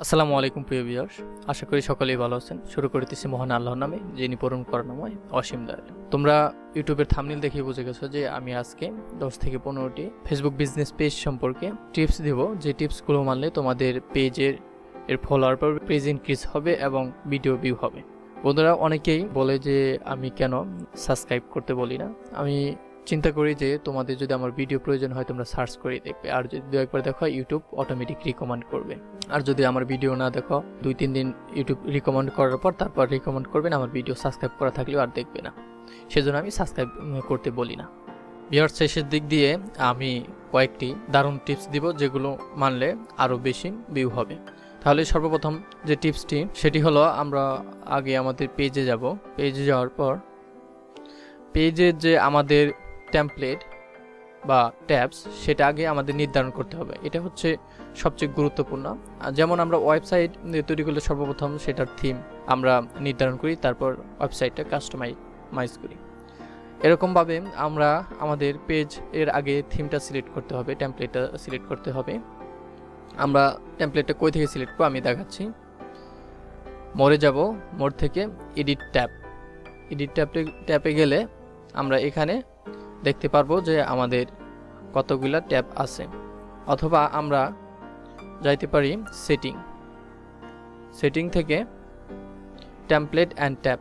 আসসালামু আলাইকুম প্রিয় ভিউয়ার্স, আশা করি সকলেই ভালো আছেন। শুরু করতেছি মহান আল্লাহর নামে, যিনি পরম করুণাময় অসীম দয়ালু। তোমরা ইউটিউবের থাম্বনেল দেখে বুঝে গেছো যে আমি আজকে 10 থেকে 15টি ফেসবুক বিজনেস পেজ সম্পর্কে টিপস দিব, যে টিপসগুলো মানলে তোমাদের পেজের ফলোয়ার পর পেজ ইনক্রিজ হবে এবং ভিডিও ভিউ হবে। বন্ধুরা, অনেকেই বলে যে আমি কেন সাবস্ক্রাইব করতে বলি না। আমি চিন্তা করি যে তোমাদের যদি আমার ভিডিও প্রয়োজন হয় তোমরা সার্চ করে দেখবে, আর যদি দু একবার দেখো ইউটিউব অটোমেটিক রিকমেন্ড করবে। আর যদি আমার ভিডিও না দেখো 2-3 দিন ইউটিউব রিকমেন্ড করার পর তারপর রিকমেন্ড করবেন, আমার ভিডিও সাবস্ক্রাইব করা থাকলেও আর দেখবে না, সেজন্য আমি সাবস্ক্রাইব করতে বলি না। ভিউয়ার্স, শেষের দিক দিয়ে আমি কয়েকটি দারুণ টিপস দিব যেগুলো মানলে আরও বেশি ভিউ হবে। তাহলে সর্বপ্রথম যে টিপসটি সেটি হলো, আমরা আগে আমাদের পেজে যাব। পেজে যাওয়ার পর পেজের যে আমাদের টেমপ্লেট বা ট্যাবস, সেটা আগে আমাদের নির্ধারণ করতে হবে। এটা হচ্ছে সবচেয়ে গুরুত্বপূর্ণ। যেমন আমরা ওয়েবসাইট তৈরি করলে সর্বপ্রথম সেটার থিম আমরা নির্ধারণ করি, তারপর ওয়েবসাইটটা কাস্টমাইজ করি। এরকমভাবে আমরা আমাদের পেজ এর আগে থিমটা সিলেক্ট করতে হবে, টেমপ্লেটটা সিলেক্ট করতে হবে। আমরা টেমপ্লেটটা কই থেকে সিলেক্ট করব আমি দেখাচ্ছি। মোড়ে যাব, মোড় থেকে এডিট ট্যাবে গেলে আমরা এখানে দেখতে পারবো যে আমাদের কতগুলা ট্যাব আছে, অথবা আমরা যাইতে পারি সেটিং থেকে টেমপ্লেট অ্যান্ড ট্যাব,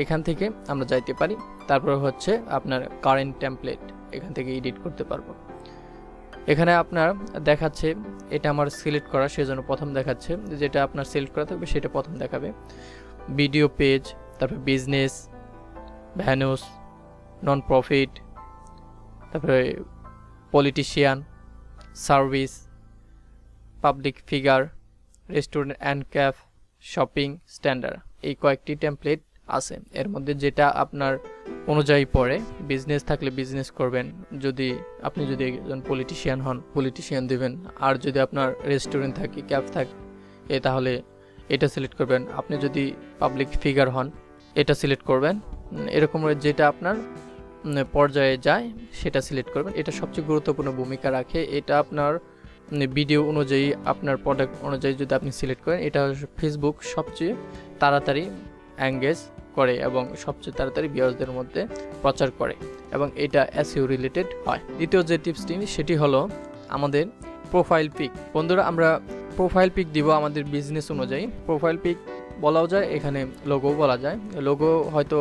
এখান থেকে আমরা যাইতে পারি। তারপর হচ্ছে আপনার কারেন্ট টেমপ্লেট, এখান থেকে এডিট করতে পারবো। এখানে আপনার দেখাচ্ছে এটা আমার সিলেক্ট করা, সেজন্য প্রথম দেখাচ্ছে যেটা আপনার সিলেক্ট করা থাকবে সেটা প্রথম দেখাবে। ভিডিও পেজ, তারপর বিজনেস, ভ্যানুস, নন প্রফিট, তারপরে politician, service, public figure, restaurant and cafe, shopping, standard, এই কয়েকটি টেমপ্লেট আছে। এর মধ্যে যেটা আপনার অনুযায়ী পড়ে, বিজনেস থাকলে বিজনেস করবেন, আপনি যদি একজন পলিটিশিয়ান হন পলিটিশিয়ান দেবেন, আর যদি আপনার রেস্টুরেন্ট থাকে, ক্যাফ থাকে, তাহলে এটা সিলেক্ট করবেন। আপনি যদি পাবলিক ফিগার হন এটা সিলেক্ট করবেন। এরকম যেটা আপনার পর্যায়ে যায় সেটা সিলেক্ট করবেন। এটা সবচেয়ে গুরুত্বপূর্ণ ভূমিকা রাখে। এটা আপনার ভিডিও অনুযায়ী, আপনার প্রোডাক্ট অনুযায়ী যদি আপনি সিলেক্ট করেন, এটা ফেসবুক সবচেয়ে তাড়াতাড়ি এঙ্গেজ করে এবং সবচেয়ে তাড়াতাড়ি ভিউয়ারদের মধ্যে প্রচার করে, এবং এটা এসইও রিলেটেড হয়। দ্বিতীয় যে টিপসটি সেটি হলো আমাদের প্রোফাইল পিক। বন্ধুরা, আমরা প্রোফাইল পিক দিব আমাদের বিজনেস অনুযায়ী। প্রোফাইল পিক বলাও যায়, এখানে লোগো বলা যায়। লোগো হয়তো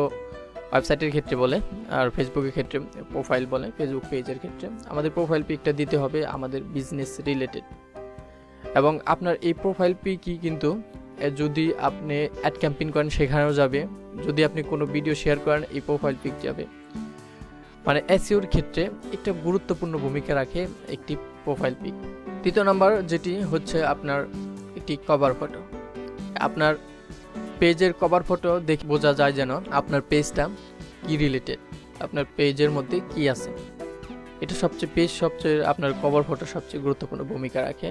ওয়েবসাইটের ক্ষেত্রে বলে, আর ফেসবুকের ক্ষেত্রে প্রোফাইল বলে। ফেসবুক পেজের ক্ষেত্রে আমাদের প্রোফাইল পিকটা দিতে হবে আমাদের বিজনেস রিলেটেড, এবং আপনার এই প্রোফাইল পিকই কিন্তু যদি আপনি অ্যাড ক্যাম্পেইন করেন সেখানেও যাবে, যদি আপনি কোনো ভিডিও শেয়ার করেন এই প্রোফাইল পিক যাবে। মানে এসইওর ক্ষেত্রে একটা গুরুত্বপূর্ণ ভূমিকা রাখে একটি প্রোফাইল পিক। তৃতীয় নাম্বার যেটি হচ্ছে আপনার একটি কভার ফটো। আপনার পেজের কভার ফটো দেখে বোঝা যায় যেন আপনার পেজটা কি রিলেটেড, আপনার পেজের মধ্যে কি আছে। এটা সবচেয়ে আপনার কভার ফটো সবচেয়ে গুরুত্বপূর্ণ ভূমিকা রাখে।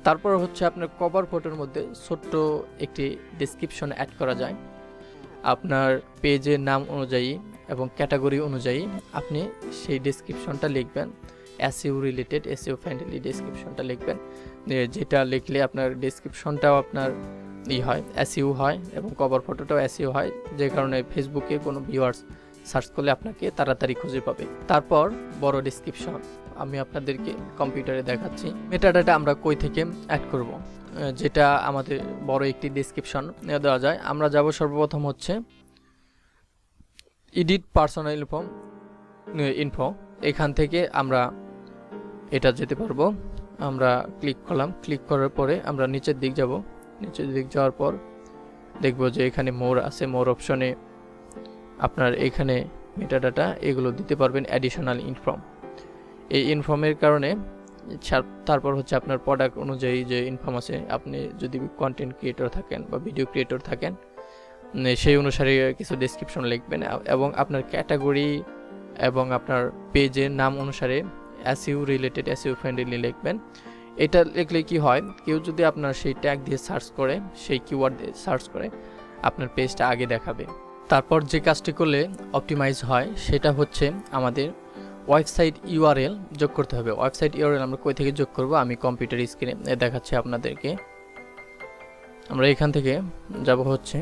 তারপর হচ্ছে আপনার কভার ফটোর মধ্যে ছোট্ট একটি ডেসক্রিপশন অ্যাড করা যায়। আপনার পেজের নাম অনুযায়ী এবং ক্যাটাগরি অনুযায়ী আপনি সেই ডেসক্রিপশনটা লিখবেন। এসইও রিলেটেড, এসইও ফ্রেন্ডলি ডেসক্রিপশনটা লিখবেন, যেটা লিখলে আপনার ডেসক্রিপশনটাও আপনার হয়, এসইও হয়, এবং কভার ফটোটাও এসইও হয়, যে কারণে ফেসবুকে কোনো ভিউয়ার্স সার্চ করলে আপনাকে তাড়াতাড়ি খুঁজে পাবে। তারপর বড় ডেসক্রিপশন আমি আপনাদেরকে কম্পিউটারে দেখাচ্ছি। মেটাডাটা আমরা কই থেকে অ্যাড করব, যেটা আমাদের বড় একটি ডেসক্রিপশন দেওয়া যায়। আমরা যাব সর্বপ্রথম হচ্ছে এডিট পার্সোনাল ইনফো, এখান থেকে আমরা এটা যেতে পারবো। আমরা ক্লিক করলাম, ক্লিক করার পরে আমরা নিচের দিক যাব। নিচের দিক যাওয়ার পর দেখব যে এখানে মোর আছে। মোর অপশনে আপনার এখানে মেটাডাটা এগুলো দিতে পারবেন, অ্যাডিশনাল ইনফর্ম। এই ইনফর্মের কারণে তারপর হচ্ছে আপনার প্রোডাক্ট অনুযায়ী যে ইনফর্ম আছে, আপনি যদি কন্টেন্ট ক্রিয়েটর থাকেন বা ভিডিও ক্রিয়েটর থাকেন সেই অনুসারে কিছু ডেসক্রিপশন লিখবেন, এবং আপনার ক্যাটাগরি এবং আপনার পেজের নাম অনুসারে এসইও রিলেটেড, এসইও ফ্রেন্ডলি লিখবেন। এটা লিখলে কি হয়, কেউ যদি আপনার সেই ট্যাগ দিয়ে সার্চ করে, সেই কিওয়ার্ড দিয়ে সার্চ করে, আপনার পেজটা আগে দেখাবে। তারপর যে কাজটি করলে অপটিমাইজ হয় সেটা হচ্ছে আমাদের ওয়েবসাইট ইউআরএল যোগ করতে হবে। ওয়েবসাইট ইউআরএল আমরা কই থেকে যোগ করব, আমি কম্পিউটার স্ক্রিনে দেখাচ্ছি আপনাদেরকে। আমরা এখান থেকে যাব হচ্ছে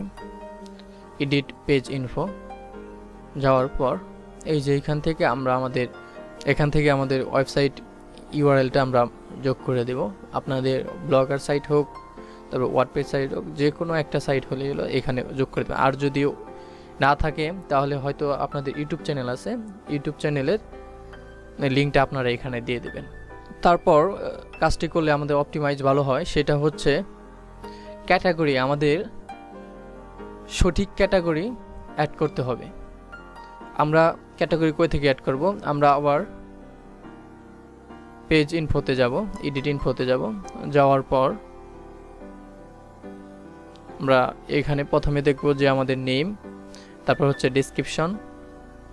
এডিট পেজ ইনফো। যাওয়ার পর এই যে এখান থেকে আমাদের ওয়েবসাইট ইউআরএলটা আমরা যোগ করে দেব। আপনাদের ব্লগার সাইট হোক, তারপর ওয়ার্ডপ্রেস সাইট হোক, যে কোনো একটা সাইট হলে এখানে যোগ করে দেবেন। আর যদি না থাকে তাহলে হয়তো আপনাদের ইউটিউব চ্যানেল আছে, ইউটিউব চ্যানেলের লিঙ্কটা আপনারা এখানে দিয়ে দেবেন। তারপর কাজটি করলে আমাদের অপটিমাইজ ভালো হয়, সেটা হচ্ছে ক্যাটাগরি। আমাদের সঠিক ক্যাটাগরি অ্যাড করতে হবে। আমরা ক্যাটাগরি কই থেকে অ্যাড করব? আমরা আবার পেজ ইনফোতে যাব, এডিট ইনফোতে যাব। যাওয়ার পর আমরা এখানে প্রথমে দেখব যে আমাদের নেম, তারপর হচ্ছে ডেসক্রিপশন,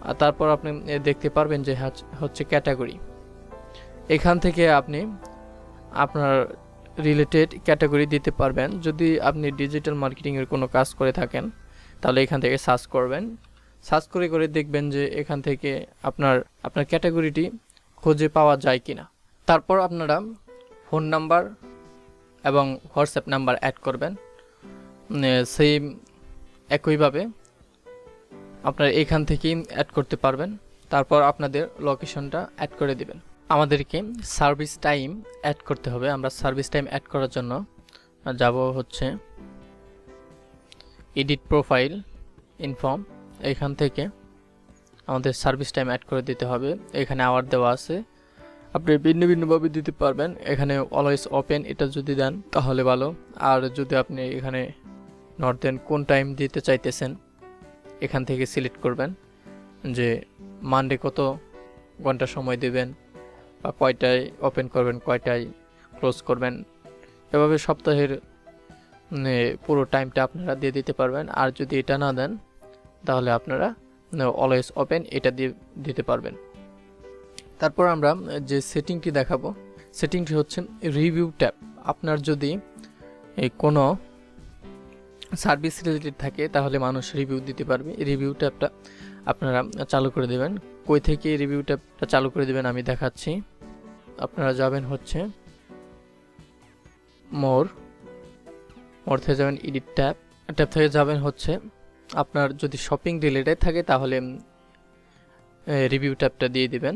আর তারপর আপনি দেখতে পারবেন যে হচ্ছে ক্যাটাগরি। এখান থেকে আপনি আপনার রিলেটেড ক্যাটাগরি দিতে পারবেন। যদি আপনি ডিজিটাল মার্কেটিংয়ের কোনো কাজ করে থাকেন তাহলে এখান থেকে সার্চ করবেন। সার্চ করে দেখবেন যে এখান থেকে আপনার ক্যাটাগরিটি খুঁজে পাওয়া যায় কিনা। তারপর আপনারা ফোন নাম্বার এবং হোয়াটসঅ্যাপ নাম্বার অ্যাড করবেন। সেম একইভাবে আপনারা এখান থেকেই অ্যাড করতে পারবেন। তারপর আপনাদের লোকেশনটা অ্যাড করে দিবেন। আমাদেরকে সার্ভিস টাইম অ্যাড করতে হবে। আমরা সার্ভিস টাইম অ্যাড করার জন্য যাব হচ্ছে এডিট প্রোফাইল ইনফর্ম। এখান থেকে আমাদের সার্ভিস টাইম অ্যাড করে দিতে হবে। এখানে আওয়ার দেওয়া আছে, আপনি ভিন্নভাবে দিতে পারবেন। এখানে অলওয়েজ ওপেন এটা যদি দেন তাহলে ভালো। আর যদি আপনি এখানে নট দেন, কোন টাইম দিতে চাইতেছেন এখান থেকে সিলেক্ট করবেন যে মানডে কত ঘন্টা সময় দেবেন, বা কয়টায় ওপেন করবেন, কয়টায় ক্লোজ করবেন। এভাবে সপ্তাহের পুরো টাইমটা আপনারা দিয়ে দিতে পারবেন। আর যদি এটা না দেন তাহলে আপনারা অলওয়েজ ওপেন এটা দিয়ে দিতে পারবেন। তারপর আমরা যে সেটিংটি দেখাবো, সেটিংটি হচ্ছে রিভিউ ট্যাব। আপনার যদি কোনো সার্ভিস রিলেটেড থাকে তাহলে মানুষ রিভিউ দিতে পারবে। রিভিউ ট্যাবটা আপনারা চালু করে দেবেন। কই থেকে রিভিউ ট্যাবটা চালু করে দেবেন আমি দেখাচ্ছি। আপনারা যাবেন হচ্ছে মোর থেকে যাবেন এডিট ট্যাব থেকে যাবেন হচ্ছে আপনার যদি শপিং রিলেটেড থাকে তাহলে রিভিউ ট্যাবটা দিয়ে দিবেন।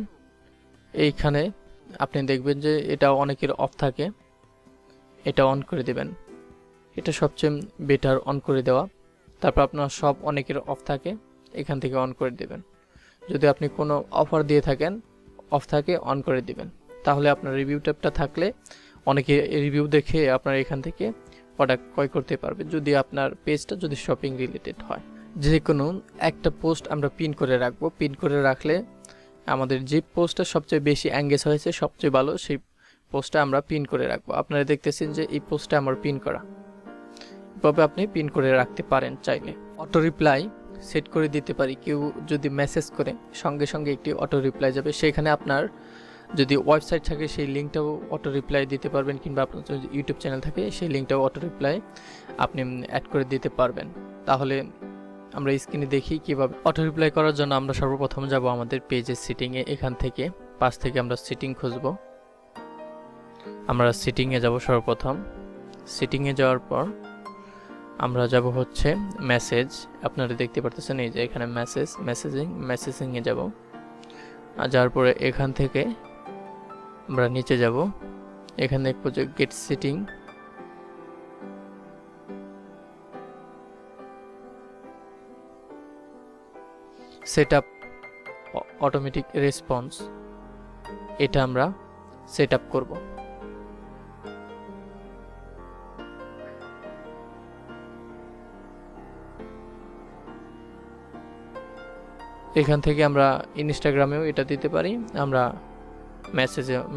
এইখানে আপনি দেখবেন যে এটা অনেকের অফ থাকে, এটা অন করে দেবেন। এটা সবচেয়ে বেটার অন করে দেওয়া। তারপর আপনার সব অনেকের অফ থাকে, এখান থেকে অন করে দেবেন। যদি আপনি কোনো অফার দিয়ে থাকেন অফ থাকে অন করে দিবেন। তাহলে আপনার রিভিউ ট্যাবটা থাকলে অনেকে রিভিউ দেখে আপনার এখান থেকে প্রোডাক্ট ক্রয় করতে পারবে, যদি আপনার পেজটা যদি শপিং রিলেটেড হয়। যে কোনো একটা পোস্ট আমরা পিন করে রাখবো। পিন করে রাখলে আমাদের যে পোস্টটা সবচেয়ে বেশি এঙ্গেজ হয়েছে, সবচেয়ে ভালো, সেই পোস্টটা আমরা পিন করে রাখবো। আপনারা দেখতেছেন যে এই পোস্টটা আমার পিন করা। এভাবে আপনি পিন করে রাখতে পারেন চাইলে। অটো রিপ্লাই সেট করে দিতে পারি। কেউ যদি মেসেজ করে সঙ্গে সঙ্গে একটি অটো রিপ্লাই যাবে। সেখানে আপনার যদি ওয়েবসাইট থাকে সেই লিঙ্কটাও অটো রিপ্লাই দিতে পারবেন, কিংবা আপনার যদি ইউটিউব চ্যানেল থাকে সেই লিঙ্কটাও অটো রিপ্লাই আপনি অ্যাড করে দিতে পারবেন। তাহলে আমরা স্ক্রিনে দেখি কিভাবে অটো রিপ্লাই করার জন্য। আমরা সর্বপ্রথম যাব আমাদের পেজের সেটিংয়ে। এখান থেকে পাশ থেকে আমরা সেটিং খুঁজব। আমরা সেটিংয়ে যাব সর্বপ্রথম। সেটিংয়ে যাওয়ার পর আমরা যাব হচ্ছে মেসেজ। আপনারা দেখতে পারতেছেন এই যে এখানে মেসেজিংয়ে যাব। আর যাওয়ার পরে এখান থেকে আমরা নিচে যাব। এখানে দেখব যে get setting. Set up automatic response, এটা আমরা সেট আপ করব। এখান থেকে আমরা ইনস্টাগ্রামেও এটা দিতে পারি, আমরা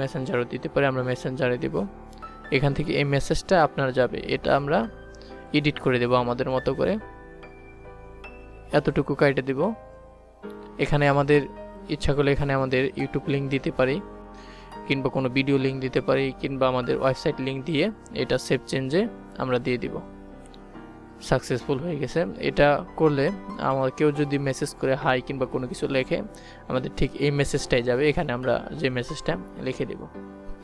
মেসেঞ্জারও দিতে পারি। আমরা মেসেঞ্জারে দিব। এখান থেকে এই মেসেজটা আপনার যাবে, এটা আমরা এডিট করে দেব আমাদের মতো করে। এতটুকু কাইটে দিব। এখানে আমাদের ইচ্ছা করলে এখানে আমাদের ইউটিউব লিঙ্ক দিতে পারি, কিংবা কোনো ভিডিও লিঙ্ক দিতে পারি, কিংবা আমাদের ওয়েবসাইট লিঙ্ক দিয়ে এটা সেভ চেঞ্জে আমরা দিয়ে দিব। সাকসেসফুল হয়ে গেছে। এটা করলে আমার কেউ যদি মেসেজ করে হাই কিংবা কোনো কিছু লেখে, আমাদের ঠিক এই মেসেজটাই যাবে। এখানে আমরা যে মেসেজটা লিখে দেব।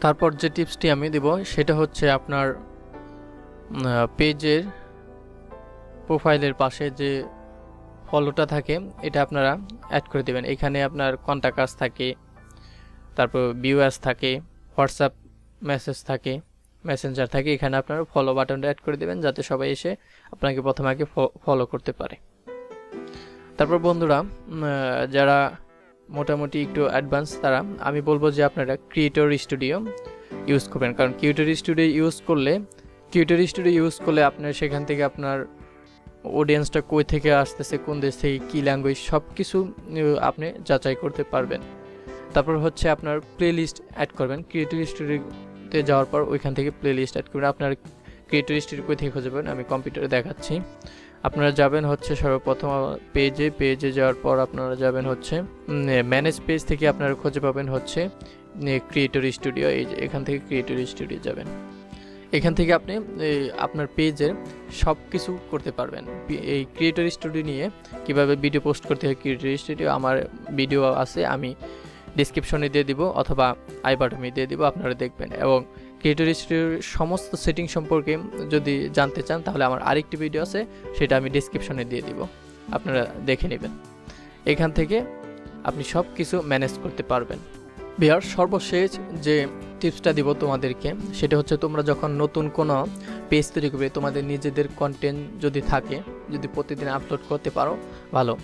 তারপর যে টিপসটি আমি দেব সেটা হচ্ছে আপনার পেজের প্রোফাইলের পাশে যে ফলোটা থাকে এটা আপনারা অ্যাড করে দেবেন। এখানে আপনার কন্টাক্ট থাকে, তারপর ভিউয়ার্স থাকে, হোয়াটসঅ্যাপ মেসেজ থাকে, মেসেঞ্জার থাকে। এখানে আপনারা ফলো বাটনটা অ্যাড করে দেবেন যাতে সবাই এসে আপনাকে প্রথমে আগে ফলো করতে পারে। তারপর বন্ধুরা যারা মোটামুটি একটু অ্যাডভান্স তারা আমি বলবো যে আপনারা ক্রিয়েটর স্টুডিও ইউজ করবেন, কারণ ক্রিয়েটর স্টুডিও ইউজ করলে আপনার সেখান থেকে আপনার অডিয়েন্সটা কই থেকে আসতেছে, কোন দেশ থেকে, কী ল্যাঙ্গুয়েজ, সব কিছু আপনি যাচাই করতে পারবেন। তারপর হচ্ছে আপনার প্লে লিস্ট অ্যাড করবেন। ক্রিয়েটর স্টুডিওতে যাওয়ার পর ওইখান থেকে প্লে লিস্ট অ্যাড করবেন। আপনার ক্রিয়েটর স্টুডিও কই থেকে খুঁজে পাবেন আমি কম্পিউটারে দেখাচ্ছি। আপনারা যাবেন হচ্ছে সর্বপ্রথম পেজে যাওয়ার পর আপনারা যাবেন হচ্ছে ম্যানেজ পেজ থেকে আপনারা খুঁজে পাবেন হচ্ছে ক্রিয়েটর স্টুডিও। এই যে এখান থেকে ক্রিয়েটর স্টুডিও যাবেন। এখান থেকে আপনি আপনার পেজের সব কিছু করতে পারবেন। এই ক্রিয়েটর স্টুডিও নিয়ে কিভাবে ভিডিও পোস্ট করতে হয়, ক্রিয়েটর স্টুডিও আমার ভিডিও আছে, আমি ডিসক্রিপশনে দিয়ে দিব অথবা আই বাটনে দিয়ে দিব, আপনারা দেখবেন। এবং ক্রিয়েটর স্টুডিওর সমস্ত সেটিং সম্পর্কে যদি জানতে চান তাহলে আমার আরেকটি ভিডিও আছে, সেটা আমি ডিসক্রিপশনে দিয়ে দিব, আপনারা দেখে নেবেন। এখান থেকে আপনি সব কিছু ম্যানেজ করতে পারবেন। বিহার সর্বশেষ যে টিপসটা দিব তোমাদেরকে সেটা হচ্ছে, তোমরা যখন নতুন কোনো পেজ তৈরি করবে, তোমাদের নিজেদের কন্টেন্ট যদি থাকে, যদি প্রতিদিন আপলোড করতে পারো ভালো,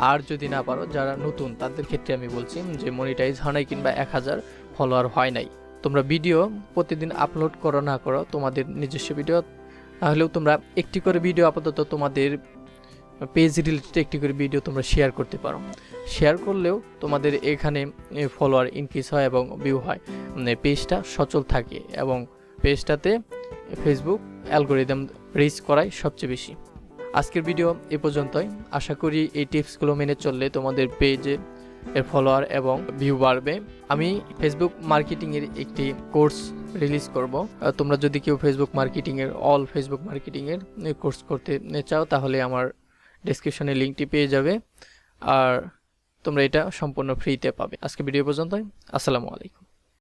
আর যদি না পারো, যারা নতুন তাদের ক্ষেত্রে আমি বলছি যে মনিটাইজ হয় নাই কিংবা 1000 ফলোয়ার হয় নাই, তোমরা ভিডিও প্রতিদিন আপলোড করো না করো, তোমাদের নিজস্ব ভিডিও তাহলেও তোমরা একটি করে ভিডিও আপাতত তোমাদের পেজ রিলেটেড একটি করে ভিডিও তোমরা শেয়ার করতে পারো। শেয়ার করলেও তোমাদের এখানে ফলোয়ার ইনক্রিজ হয় এবং ভিউ হয়, মানে পেজটা সচল থাকে এবং পেজটাতে ফেসবুক অ্যালগোরিদম রিচ করায় সবচেয়ে বেশি। আজকের ভিডিও এ পর্যন্তই। আশা করি এই টিপসগুলো মেনে চললে তোমাদের পেজে এর ফলোয়ার এবং ভিউ বাড়বে। আমি ফেসবুক মার্কেটিংয়ের একটি কোর্স রিলিজ করব। তোমরা যদি কেউ ফেসবুক মার্কেটিংয়ের কোর্স করতে চাও তাহলে আমার ডেসক্রিপশনে লিঙ্কটি পেয়ে যাবে, আর তোমরা এটা সম্পূর্ণ ফ্রিতে পাবে। আজকে ভিডিও পর্যন্তই। আসসালামু আলাইকুম।